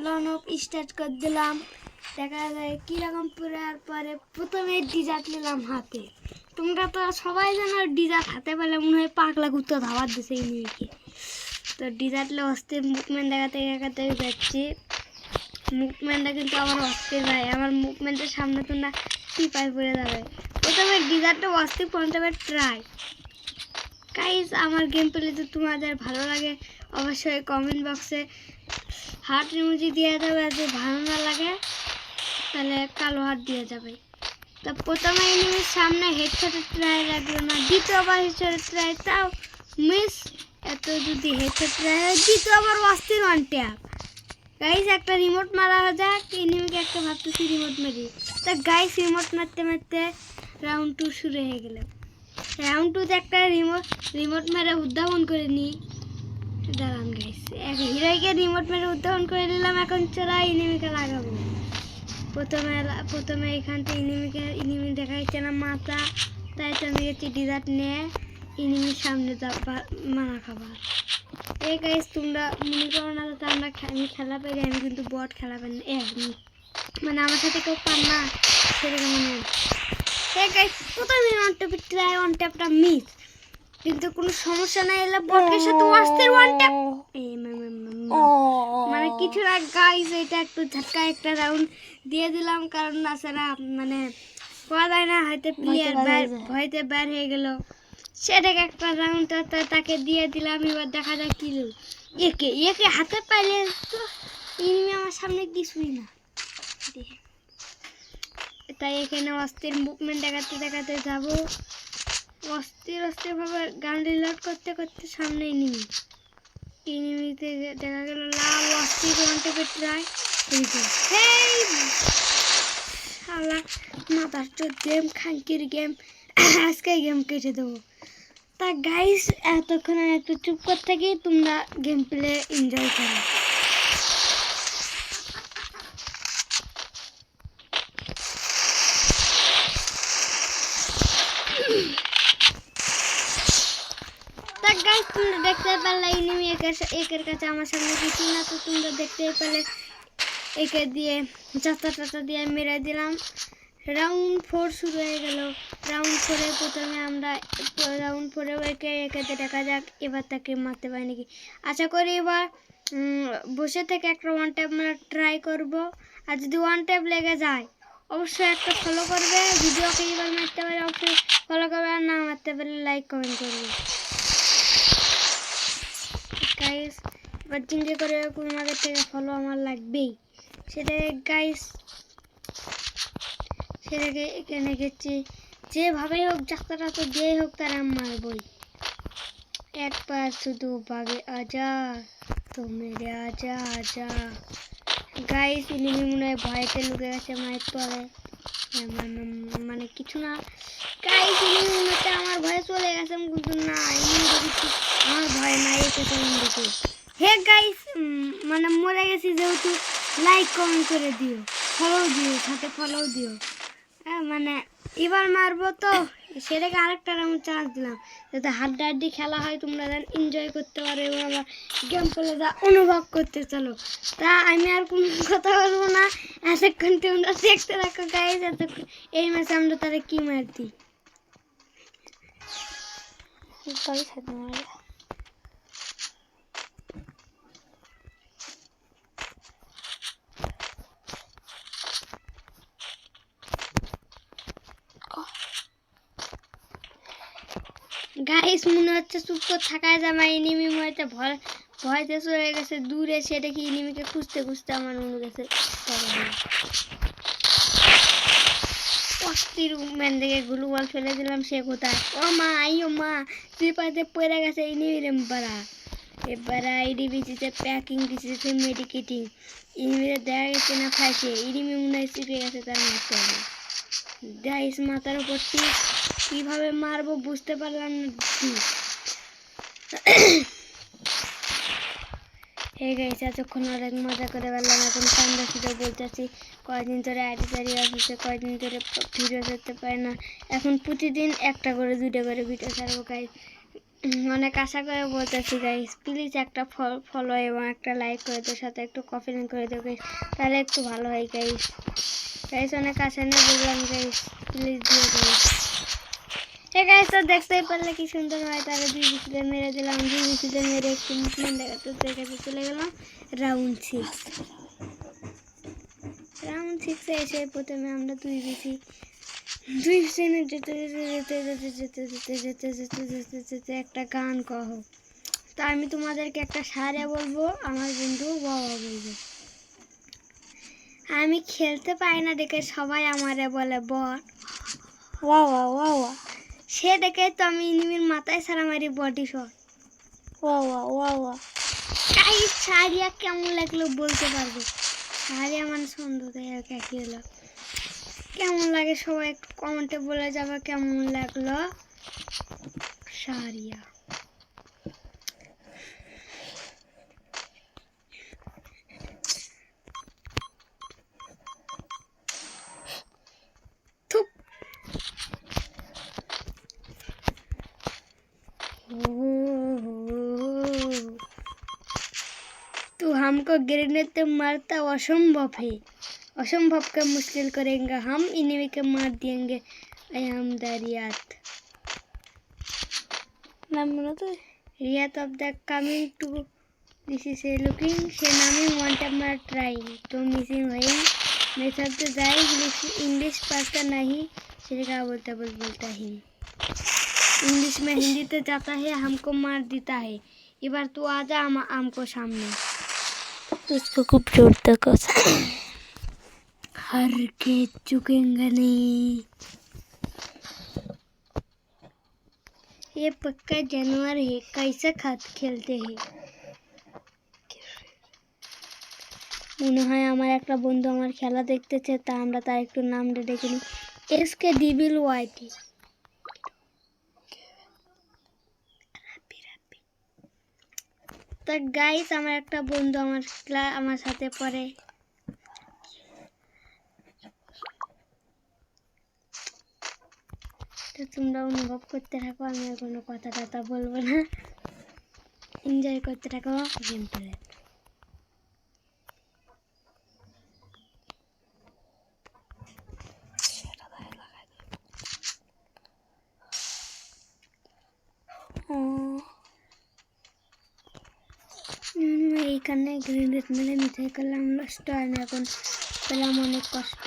Loan of start করে দিলাম। দেখা যায় কীরকম পুরার পরে প্রথমে ডিজার্ট নিলাম হাতে। তোমরা তো সবাই জানো ডিজার্ট হাতে পেলে মনে হয় পাগলা কুত্তা ধাবার দিছে এই মেয়েকে। তো ডিজার্টলে অস্থির মুভমেন্ট দেখাতে দেখাতে যাচ্ছি। মুভমেন্টটা কিন্তু আমার অস্থির ভাই, আমার মুভমেন্টের সামনে তো না টিপাই পড়ে যাবে। প্রথমে ডিজার্টটা অস্থির পঞ্চাবে ট্রাই। গাইস আমার গেম প্লে যদি তোমাদের ভালো লাগে অবশ্যই কমেন্ট বক্সে হার্ট ইমোজি দিয়ে যাবে, আর যদি ভালো না লাগে তাহলে কালো হাত দিয়ে যাবে। তো প্রথমে এনিমির সামনে হেডশটের ট্রাই লাগলো না, দ্বিতীয়বার হেডশটের ট্রাই তাও মিস। এত যদি হেডশট ট্রাই হয় দ্বিতীয়বার অস্থির ওয়ান ট্যাপ। গাইস একটা রিমোট মারা যাক, এনিমিকে একটা ভাবতেছি রিমোট মেরি। তা গাইস রিমোট মারতে মারতে রাউন্ড 2 শুরু হয়ে গেল। রাউন্ড 2তে একটা রিমোট মেরে উদ্ভাবন করে নিই। দাঁড়ান গাইস, এক হিরোইকে রিমোট মেরে উদ্ভাবন করে নিলাম। এখন চলা এনিমিকে লাগাবো। প্রথমে এখান থেকে এনিমি দেখা যাচ্ছে না মাথা, তাই তো আমি গেছি ডিজার্ট নিয়ে এনিমির সামনে মারা খাবার। এই গাইস তোমরা মনে করো না তো আমি খেলা পাই, আমি কিন্তু বট খেলা পাই না, মানে আমার সাথে কেউ পান না সেরকম মনে। এই গাইস প্রথমে ওয়ান ট্যাপটা মিস, কিন্তু কোনো সমস্যা নাই, এলে বটের সাথে অস্থির ওয়ান ট্যাপ। মানে কিছু না গাইস, এটা একটু ঝটকা একটা রাউন্ড দিয়ে দিলাম, কারণ তাছাড়া মানে পাওয়া যায় না, হয়তো প্লেয়ার ভয়তে বের হয়ে গেল। সেটাকে একটা রাউন্ড তাকে দিয়ে দিলাম। এবার দেখা যায় কি একে হাতে পাইলে তো এনিমি আমার সামনে কিছুই না। তাই এখানে অস্থির মুভমেন্ট দেখাতে দেখাতে যাবো, অস্থিরভাবে গান রিলোড করতে করতে সামনে এনিমিতে দেখা গেল লাল অস্থির ওয়ানটেপে ট্রাই। শালা মাথার চোখ গেম, খানকির গেম, আজকে গেম কেটে দেবো। তা গাইস এতক্ষণ একটু চুপ করে থাকি, তোমরা গেম প্লে এনজয় করো। তা গাইস তোমরা দেখতে পারলে এনিমি একের কাছে আমার সামনে কিছু না, তো তোমরা দেখতেই পেলে একে দিয়ে চাতা দিয়ে মেরে দিলাম। রাউন্ড 4 শুরু হয়ে গেল। রাউন্ড 4-এ প্রথমে আমরা রাউন্ড 4-এও একে দেখা যাক এবার তাকে মারতে পারি নাকি। আশা করি এবার বসে থেকে একটা ওয়ান ট্যাপ আমরা ট্রাই করব। আর যদি ওয়ান ট্যাপ লেগে যায় অবশ্যই একটা ফলো করবে, ভিডিওকে এবার মারতে পারে অবশ্যই ফলো করবে, আর না মারতে পারলে লাইক কমেন্ট করবে। গাইস এবার চিন্তা করে আমাদের থেকে ফলো আমার লাগবেই, সেটাকে গাইস সেটাকে এখানে গেছি যেভাবেই হোক যাত্রাটা তো দিয়েই হোক তারা মারবই। একবার শুধু বাগে আজা তো মেরে আজা। গাইস এনিমি মনে হয় ভয়তে লুকে গেছে মায়ের তলে, মানে কিছু না গাইস এনিমি মনে আমার ভয়ে চলে গেছে, কিন্তু না এনিমি দেখছি আমার ভয় নাই, এসে চলুন দেখি। হে গাইস মানে মরে গেছি যেহেতু লাইক কমেন্ট করে দিও, সাথে ফলো দিও। মানে এবার মারবো তো সেটাকে আরেকটা রাউন্ড চান্স দিলাম, যাতে হাড্ডাহাড্ডি খেলা হয়, তোমরা যেন এনজয় করতে পারো এবং আমার গেম প্লে যা অনুভব করতে চলো। তা আমি আর কোনো কথা বলবো না, এতক্ষণ তোমরা দেখতে থাকো গাইস। এই ম্যাচে আমরা তারা কি মারতি গাইস মনে হচ্ছে চুপ করে থাকায় যাবে, এনিমি ভয়তে চলে গেছে দূরে, সেটা কি এনিমিকে খুঁজতে আমার মনে গেছে অস্থির মুভমেন্ট দেখে গ্লুবাল ফেলে দিলাম। সে কোথায়? ও মা তুই পাতে পড়ে গেছে এনিমি রেম্পারা। এবার আইডিবিসিতে প্যাকিং দিচ্ছে মেডিকেটিং, এনিমিরে দেখা গেছে না খাইছে, এনিমি মনে হয় চিপে গেছে, তার মারতে হবে। গাইস মাথার উপর কিভাবে মারবো বুঝতে পারলাম না। হে গাইস এতক্ষণ অনেক মজা করে পারলাম, এখন কান্দা শুধু বলতেছি কয়দিন ধরে আইডি আসছে, কয়দিন ধরে ভিডিও করতে পারে না। এখন প্রতিদিন একটা করে 2টা করে ভিডিও ছাড়বো গাইস। অনেক আশা করে বলতেছি গাইস, প্লিজ একটা ফলো এবং একটা লাইক করে দিও, সাথে একটু কমেন্ট করে দিও গাইস, তাহলে একটু ভালো হয় গাইস। গাইস অনেক আশা নিয়ে বললাম গাইস, প্লিজ দিও গাইস। গাইস তো দেখতেই পারলে কি সুন্দর হয়, তাহলে 2 বিসিতে মেরে দিলাম, 2 বিসিতে মেরে একটু মুভমেন্ট দেখাতে চলে গেলাম রাউন্ড 6। রাউন্ড 6 এসে প্রথমে আমরা 2 বিসি যেতে একটা গান কহ। তা আমি তোমাদেরকে একটা সারে বলবো, আমার বন্ধু বাবা বলবে। আমি খেলতে পাই না দেখে সবাই আমারে বলে বট, ওয়া ওয়া সে দেখে তো আমি এনিমির মাথায় সারা মারি বডি শট। ওয়া তাই সারিয়া কেমন লাগলো বলতে পারবে? সারিয়া মানে সুন্দর কি হলো, কেমন লাগে সবাই একটু কমেন্টে বলে যাবে কেমন লাগলো সারিয়া। तू हमको गिरने से मारता असंभव है, असंभव का मुश्किल करेंगे हम, इन्हीं के मार देंगे हम दरियात। নাম মনে তো रियात of the coming to this is a looking से नामी want to मार trying तो मिसिंग है मेरे साथ तो जाए इंग्लिश पढ़ता नहीं, सिर्फ बोलता है इंग्लिश में हिंदी तो जाता है, हमको मार देता है। एक बार तू आजा हमको सामने, उसको खूब जोड़ता कस हर के चुकेंगे नहीं। ये पक्का जानवर है, कैसे खेलते हैं। মনে হয় আমার একটা বন্ধু আমার খেলা দেখতেছে, তা আমরা তার একটু নামটা ডেকে নিই, এসকে ডিবিল ওয়াইটি। তা গাইস আমার একটা বন্ধু আমার সাথে পড়ে, তো তোমরা অনুভব করতে থাকো, আমি আর কোনো কথা বলবো না, এনজয় করতে থাকো গেম প্লে। এইখানে গ্রেনেড মেরে মিঠাই করলাম, নষ্ট হয় না, এখন পেলাম অনেক কষ্ট।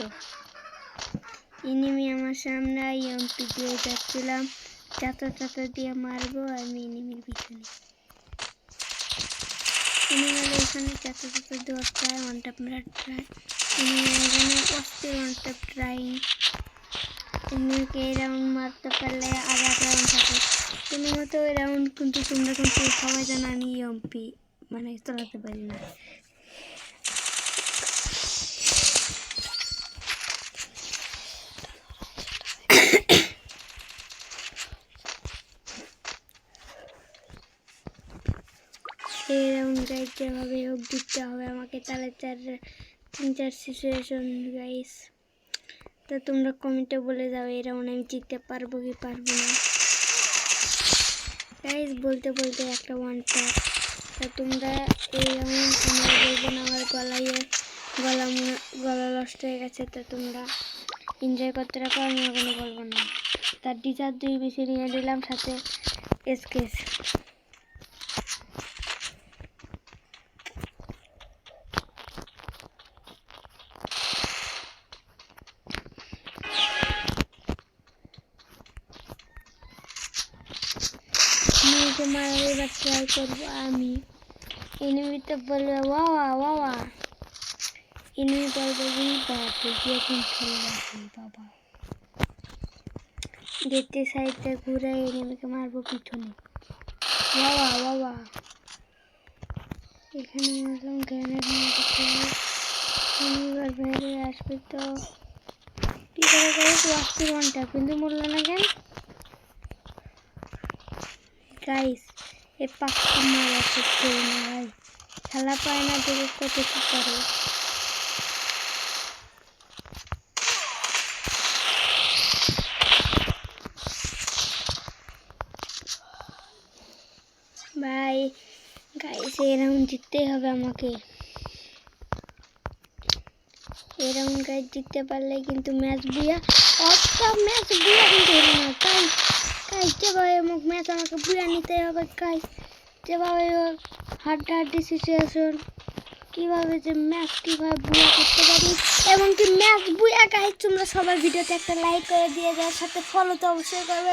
এনিমি আমার সামনে এমপি দিয়ে যাচ্ছিলাম, চাতা দিয়ে মারবো আমি এনিমির পিছনে। এনিমি এখানে চাতা দেওয়ার ট্রাই, ওয়ান ট্যাপ মেরা ট্রাই, এনিমি এখানে অস্থির ওয়ান ট্যাপ ট্রাই। এনিমিকে এই রাউন্ড মারতে পারলে আর এক রাউন্ড থাকে, কোনো মতো ওই রাউন্ড কিন্তু তোমরা কিন্তু সবাই জানো আমি এমপি মানে চালাতে পারি না। এই রাউন্ড গাইস যেভাবে হোক দিতে হবে আমাকে, তাহলে 3-4 সিচুয়েশন গাইস। তো তোমরা কমেন্টে বলে যাও এই রাউন্ড আমি জিততে পারবো কি পারবো না গাইস। বলতে একটা ওয়ান ট্যাপ, তা তোমরা এই রাউন্ড তোমরা বলবো না আমার গলা নষ্ট হয়ে গেছে, তো তোমরা এনজয় করতে রাখো, আমি এখনো বলবো না। তার ডিজার 2 বেশি নিয়ে দিলাম, সাথে এসকেস। মারার এবার ট্রাই করবো আমি, এনিমিতে বলবে ওয়া, এনিমি বলবে বাপরে এখন খেলে বাবা। গেটের সাইডে ঘুরে এনিমিকে মারবো পিছনে, ওয়া এখানে গ্রেনেড এবার বাইরে আসবে, তো কি করে গাইস অস্থির ওয়ানটা কিন্তু মরলো না কেন গাইস। এ পাক্কা মারা করতে না ভাই, খেলা পায় না দেখে কত কি করে। জিততেই হবে আমাকে। এই রাউন্ড গাইজ জিততে পারলে কিন্তু ম্যাচ বুয়া, একটা ম্যাচ বুয়া কিন্তু হলো না গাইজ। গাইজ যেভাবে ম্যাচ আমাকে বুয়া নিতে হবে গাইজ, যেভাবে হাড্ডাহাড্ডি সিচুয়েশন, কিভাবে যে ম্যাচ কিভাবে বুয়া করতে পারি এবং কি ম্যাচ বুয়া গাইজ। তোমরা সবাই ভিডিওতে একটা লাইক করে দিয়ে যাওয়ার সাথে ফলো তো অবশ্যই করবে।